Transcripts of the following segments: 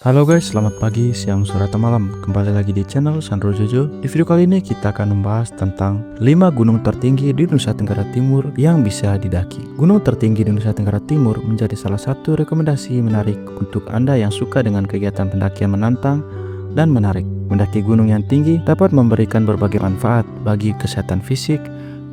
Halo guys, selamat pagi, siang, sore, atau malam. Kembali lagi di channel Sandro Jojo. Di video kali ini kita akan membahas tentang 5 gunung tertinggi di Nusa Tenggara Timur yang bisa didaki. Gunung tertinggi di Nusa Tenggara Timur menjadi salah satu rekomendasi menarik untuk Anda yang suka dengan kegiatan pendakian menantang dan menarik. Mendaki gunung yang tinggi dapat memberikan berbagai manfaat bagi kesehatan fisik,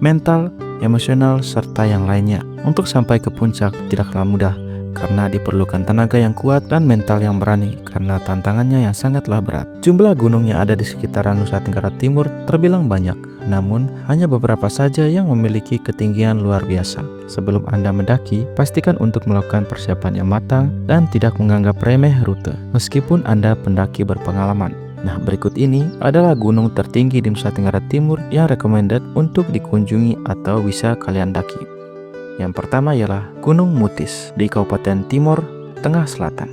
mental, emosional, serta yang lainnya. Untuk sampai ke puncak tidaklah mudah, karena diperlukan tenaga yang kuat dan mental yang berani karena tantangannya yang sangatlah berat. Jumlah gunung yang ada di sekitaran Nusa Tenggara Timur terbilang banyak, namun hanya beberapa saja yang memiliki ketinggian luar biasa. Sebelum Anda mendaki, pastikan untuk melakukan persiapan yang matang dan tidak menganggap remeh rute, meskipun Anda pendaki berpengalaman. Nah, berikut ini adalah gunung tertinggi di Nusa Tenggara Timur yang recommended untuk dikunjungi atau bisa kalian daki. Yang pertama ialah Gunung Mutis di Kabupaten Timor Tengah Selatan.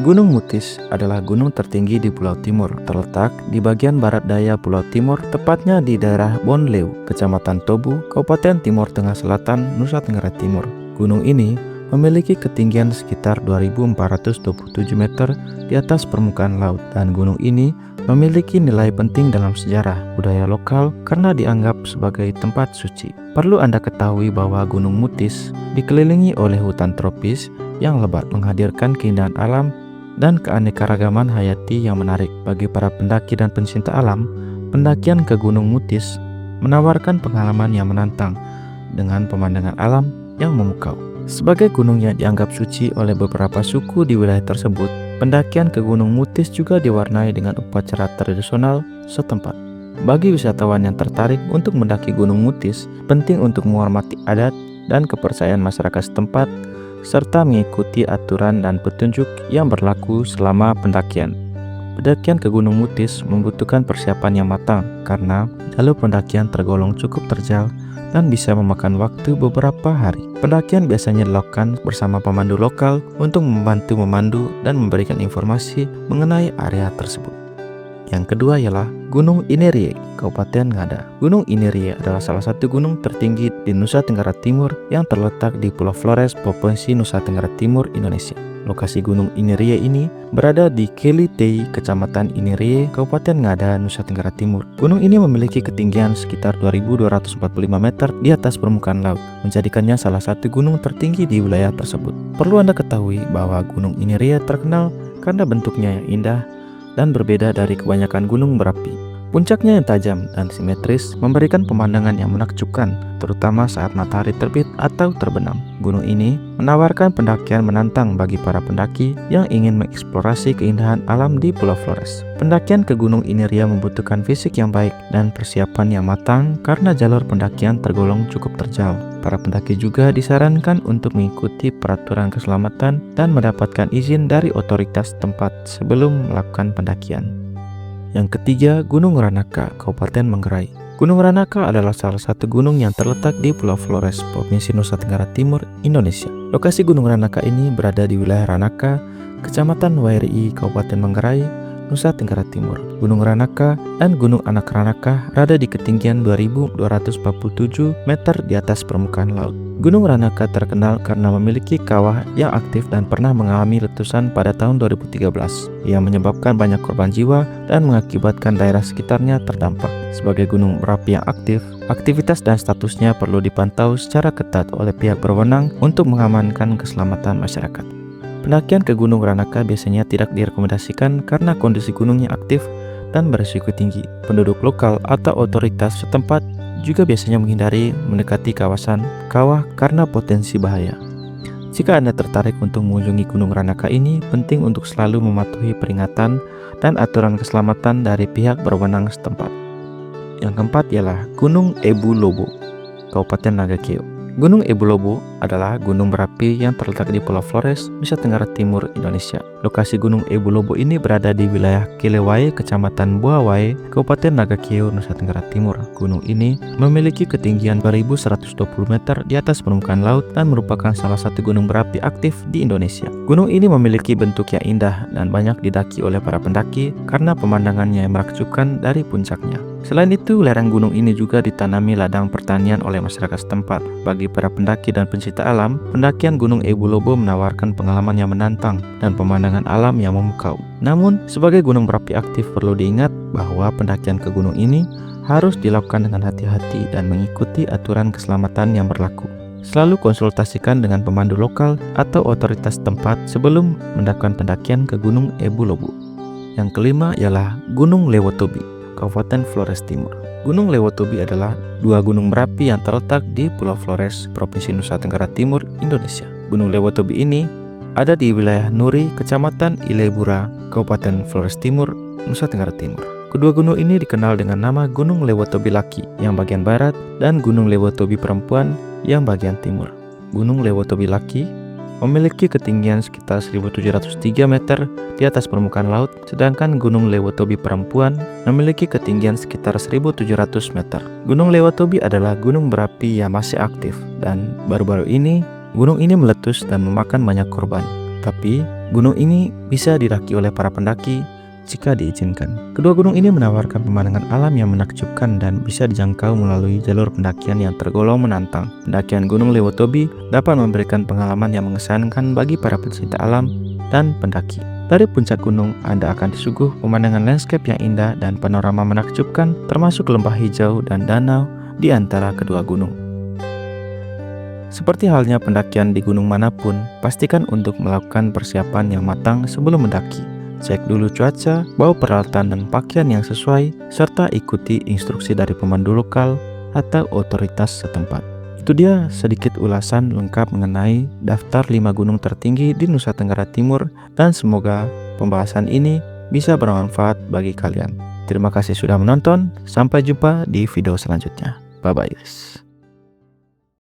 Gunung Mutis adalah gunung tertinggi di Pulau Timor, terletak di bagian barat daya Pulau Timor, tepatnya di daerah Bonleu, Kecamatan Tobu, Kabupaten Timor Tengah Selatan, Nusa Tenggara Timur. Gunung ini memiliki ketinggian sekitar 2.427 meter di atas permukaan laut, dan gunung ini memiliki nilai penting dalam sejarah budaya lokal karena dianggap sebagai tempat suci. Perlu Anda ketahui bahwa Gunung Mutis dikelilingi oleh hutan tropis yang lebat, menghadirkan keindahan alam dan keanekaragaman hayati yang menarik. Bagi para pendaki dan pencinta alam, pendakian ke Gunung Mutis menawarkan pengalaman yang menantang dengan pemandangan alam yang memukau. Sebagai gunung yang dianggap suci oleh beberapa suku di wilayah tersebut, pendakian ke Gunung Mutis juga diwarnai dengan upacara tradisional setempat. Bagi wisatawan yang tertarik untuk mendaki Gunung Mutis, penting untuk menghormati adat dan kepercayaan masyarakat setempat, serta mengikuti aturan dan petunjuk yang berlaku selama pendakian. Pendakian ke Gunung Mutis membutuhkan persiapan yang matang karena jalur pendakian tergolong cukup terjal dan bisa memakan waktu beberapa hari. Pendakian biasanya dilakukan bersama pemandu lokal untuk membantu memandu dan memberikan informasi mengenai area tersebut. Yang kedua ialah Gunung Inerie, Kabupaten Ngada. Gunung Inerie adalah salah satu gunung tertinggi di Nusa Tenggara Timur yang terletak di Pulau Flores, Provinsi Nusa Tenggara Timur, Indonesia. Lokasi Gunung Inerie ini berada di Kelitei, Kecamatan Inerie, Kabupaten Ngada, Nusa Tenggara Timur. Gunung ini memiliki ketinggian sekitar 2.245 meter di atas permukaan laut, menjadikannya salah satu gunung tertinggi di wilayah tersebut. Perlu Anda ketahui bahwa Gunung Inerie terkenal karena bentuknya yang indah dan berbeda dari kebanyakan gunung berapi. Puncaknya yang tajam dan simetris memberikan pemandangan yang menakjubkan, terutama saat matahari terbit atau terbenam. Gunung ini menawarkan pendakian menantang bagi para pendaki yang ingin mengeksplorasi keindahan alam di Pulau Flores. Pendakian ke Gunung Inerie membutuhkan fisik yang baik dan persiapan yang matang karena jalur pendakian tergolong cukup terjal. Para pendaki juga disarankan untuk mengikuti peraturan keselamatan dan mendapatkan izin dari otoritas tempat sebelum melakukan pendakian. Yang ketiga, Gunung Ranaka, Kabupaten Manggarai. Gunung Ranaka adalah salah satu gunung yang terletak di Pulau Flores, Provinsi Nusa Tenggara Timur, Indonesia. Lokasi Gunung Ranaka ini berada di wilayah Ranaka, Kecamatan Wairei, Kabupaten Manggarai, Nusa Tenggara Timur. Gunung Ranaka dan Gunung Anak Ranaka berada di ketinggian 2.247 meter di atas permukaan laut. Gunung Ranaka terkenal karena memiliki kawah yang aktif dan pernah mengalami letusan pada tahun 2013 yang menyebabkan banyak korban jiwa dan mengakibatkan daerah sekitarnya terdampak. Sebagai gunung berapi yang aktif, aktivitas dan statusnya perlu dipantau secara ketat oleh pihak berwenang untuk mengamankan keselamatan masyarakat. Pendakian ke Gunung Ranaka biasanya tidak direkomendasikan karena kondisi gunungnya aktif dan berisiko tinggi. Penduduk lokal atau otoritas setempat juga biasanya menghindari mendekati kawasan kawah karena potensi bahaya. Jika Anda tertarik untuk mengunjungi Gunung Ranaka ini, penting untuk selalu mematuhi peringatan dan aturan keselamatan dari pihak berwenang setempat. Yang keempat ialah Gunung Ebu Lobo, Kabupaten Nagakeo. Gunung Ebu Lobo adalah gunung berapi yang terletak di Pulau Flores, Nusa Tenggara Timur, Indonesia. Lokasi Gunung Ebu Lobo ini berada di wilayah Kilewai, Kecamatan Buawai, Kabupaten Nagakeo, Nusa Tenggara Timur. Gunung ini memiliki ketinggian 2.120 meter di atas permukaan laut dan merupakan salah satu gunung berapi aktif di Indonesia. Gunung ini memiliki bentuk yang indah dan banyak didaki oleh para pendaki karena pemandangannya yang menakjubkan dari puncaknya. Selain itu, lereng gunung ini juga ditanami ladang pertanian oleh masyarakat setempat. Bagi para pendaki dan pencinta alam, pendakian Gunung Ebu Lobo menawarkan pengalaman yang menantang dan pemandangan alam yang memukau. Namun, sebagai gunung berapi aktif perlu diingat bahwa pendakian ke gunung ini harus dilakukan dengan hati-hati dan mengikuti aturan keselamatan yang berlaku. Selalu konsultasikan dengan pemandu lokal atau otoritas tempat sebelum melakukan pendakian ke Gunung Ebu Lobo. Yang kelima ialah Gunung Lewotobi, Kabupaten Flores Timur. Gunung Lewotobi adalah dua gunung berapi yang terletak di Pulau Flores, Provinsi Nusa Tenggara Timur, Indonesia. Gunung Lewotobi ini ada di wilayah Nuri, Kecamatan Ilebura, Kabupaten Flores Timur, Nusa Tenggara Timur. Kedua gunung ini dikenal dengan nama Gunung Lewotobi Laki yang bagian barat dan Gunung Lewotobi Perempuan yang bagian timur. Gunung Lewotobi Laki memiliki ketinggian sekitar 1703 meter di atas permukaan laut, sedangkan Gunung Lewotobi Perempuan memiliki ketinggian sekitar 1700 meter. Gunung Lewotobi adalah gunung berapi yang masih aktif dan baru-baru ini gunung ini meletus dan memakan banyak korban. Tapi gunung ini bisa didaki oleh para pendaki jika diizinkan. Kedua gunung ini menawarkan pemandangan alam yang menakjubkan dan bisa dijangkau melalui jalur pendakian yang tergolong menantang. Pendakian Gunung Lewotobi dapat memberikan pengalaman yang mengesankan bagi para pencinta alam dan pendaki. Dari puncak gunung, Anda akan disuguh pemandangan landscape yang indah dan panorama menakjubkan, termasuk lembah hijau dan danau di antara kedua gunung. Seperti halnya pendakian di gunung manapun, pastikan untuk melakukan persiapan yang matang sebelum mendaki. Cek dulu cuaca, bawa peralatan dan pakaian yang sesuai, serta ikuti instruksi dari pemandu lokal atau otoritas setempat. Itu dia sedikit ulasan lengkap mengenai daftar 5 gunung tertinggi di Nusa Tenggara Timur, dan semoga pembahasan ini bisa bermanfaat bagi kalian. Terima kasih sudah menonton, sampai jumpa di video selanjutnya. Bye bye guys.